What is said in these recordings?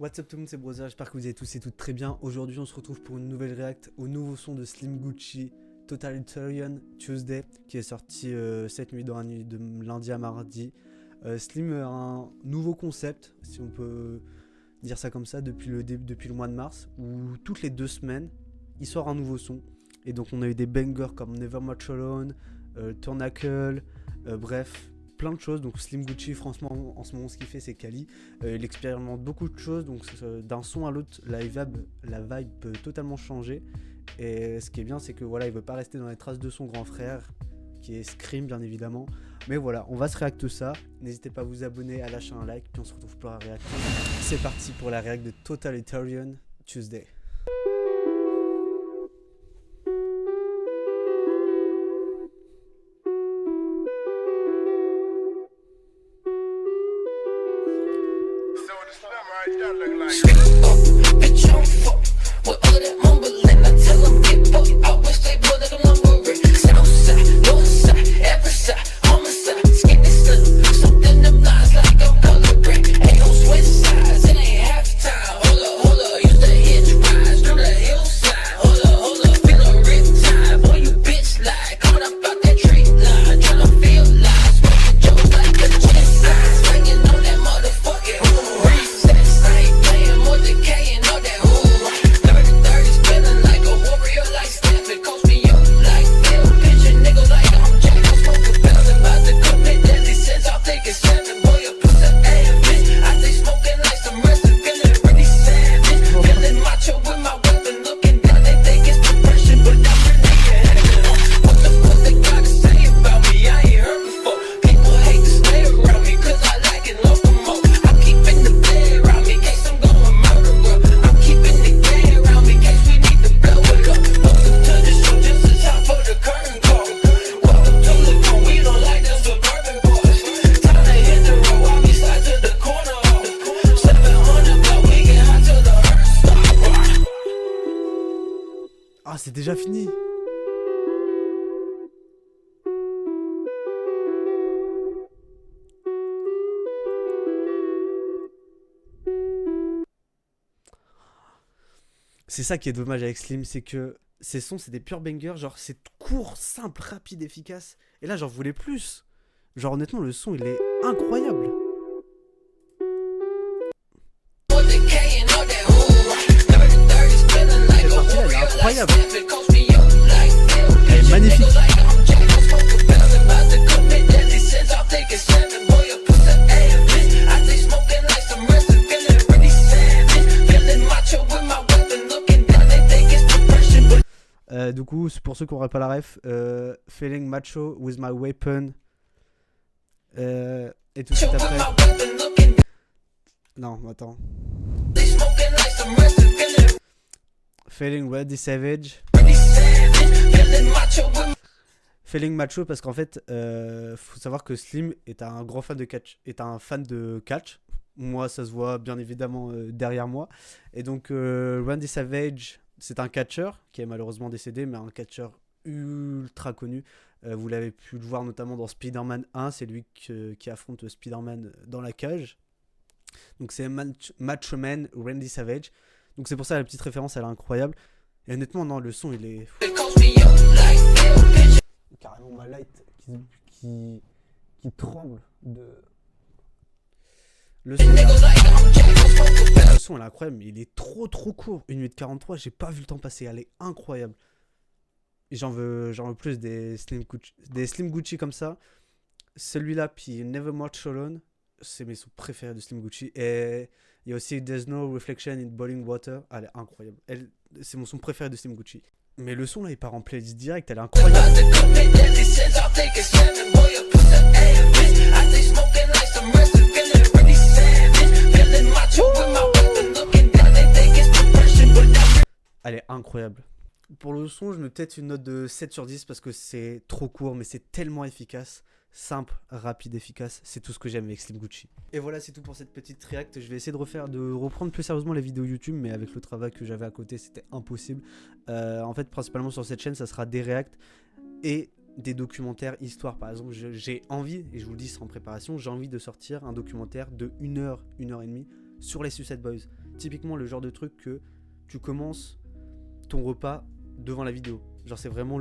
What's up tout le monde, c'est Brother, j'espère que vous allez tous et toutes très bien. Aujourd'hui on se retrouve pour une nouvelle react au nouveau son de Slim Gucci, Totalitarian Tuesday, qui est sorti cette nuit dans la nuit de lundi à mardi. Slim a un nouveau concept, si on peut dire ça comme ça, depuis le mois de mars, où toutes les 2 semaines il sort un nouveau son. Et donc on a eu des bangers comme Never Much Alone, Turnacle, bref, plein de choses. Donc Slim Gucci, franchement, en ce moment, ce qu'il fait, c'est quali. Il expérimente beaucoup de choses, donc d'un son à l'autre, la vibe peut totalement changer. Et ce qui est bien, c'est que voilà, il veut pas rester dans les traces de son grand frère, qui est Scream, bien évidemment. Mais voilà, on va se réacter ça. N'hésitez pas à vous abonner, à lâcher un like, puis on se retrouve pour la réact. C'est parti pour la réact de Totalitarian Tuesday. Ah, c'est déjà fini. C'est ça qui est dommage avec Slim, c'est que ces sons, c'est des purs bangers, genre c'est court, simple, rapide, efficace. Et là, j'en voulais plus. Genre honnêtement, le son, il est incroyable. Cette partie-là, elle est incroyable. Elle est magnifique. Du coup, pour ceux qui n'auraient pas la ref, Feeling Macho with my weapon. Et tout de suite après. Non, attends. Feeling Ready Savage. Feeling Macho parce qu'en fait, faut savoir que Slim est un grand fan de catch. Moi, ça se voit bien évidemment derrière moi. Et donc, Randy Savage, c'est un catcheur qui est malheureusement décédé, mais un catcheur ultra connu. Vous l'avez pu le voir notamment dans Spider-Man 1, c'est lui qui affronte Spider-Man dans la cage. Donc c'est Macho Man Randy Savage. Donc c'est pour ça la petite référence, elle est incroyable. Et honnêtement, non, le son il est carrément ma light qui tremble de. Le son elle est incroyable, mais il est trop court. 1 minute 43, j'ai pas vu le temps passer, elle est incroyable. Et j'en veux plus des Slim Gucci comme ça. Celui-là, puis Never Much Alone, c'est mes sons préférés de Slim Gucci. Et il y a aussi There's No Reflection in Boiling Water, elle est incroyable. C'est mon son préféré de Slim Gucci. Mais le son là, il part en playlist direct, elle est incroyable. Elle est incroyable. Pour le son, je mets peut-être une note de 7 sur 10 parce que c'est trop court, mais c'est tellement efficace. Simple, rapide, efficace. C'est tout ce que j'aime avec Slim Gucci. Et voilà, c'est tout pour cette petite react. Je vais essayer de reprendre plus sérieusement les vidéos YouTube, mais avec le travail que j'avais à côté, c'était impossible. En fait, principalement sur cette chaîne, ça sera des reacts et des documentaires histoire. Par exemple, j'ai envie, et je vous le dis sans préparation, j'ai envie de sortir un documentaire de 1 heure, 1 heure et demie sur les Suicide Boys. typiquement le genre de truc que tu commences ton repas devant la vidéo. Genre c'est vraiment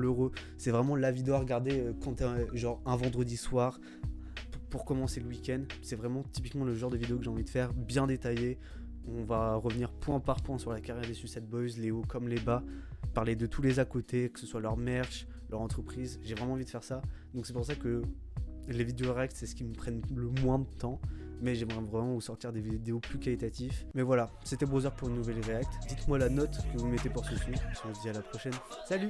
c'est vraiment la vidéo à regarder quand t'es genre un vendredi soir pour commencer le week-end. C'est vraiment typiquement le genre de vidéo que j'ai envie de faire, bien détaillé. On va revenir point par point sur la carrière des Suicide Boys, les hauts comme les bas, parler de tous les à côté, que ce soit leur merch, leur entreprise. J'ai vraiment envie de faire ça. Donc c'est pour ça que les vidéos react, c'est ce qui me prenne le moins de temps. Mais j'aimerais vraiment vous sortir des vidéos plus qualitatives. Mais voilà, c'était Brother pour une nouvelle react. Dites-moi la note que vous mettez pour ce son. On se dit à la prochaine. Salut!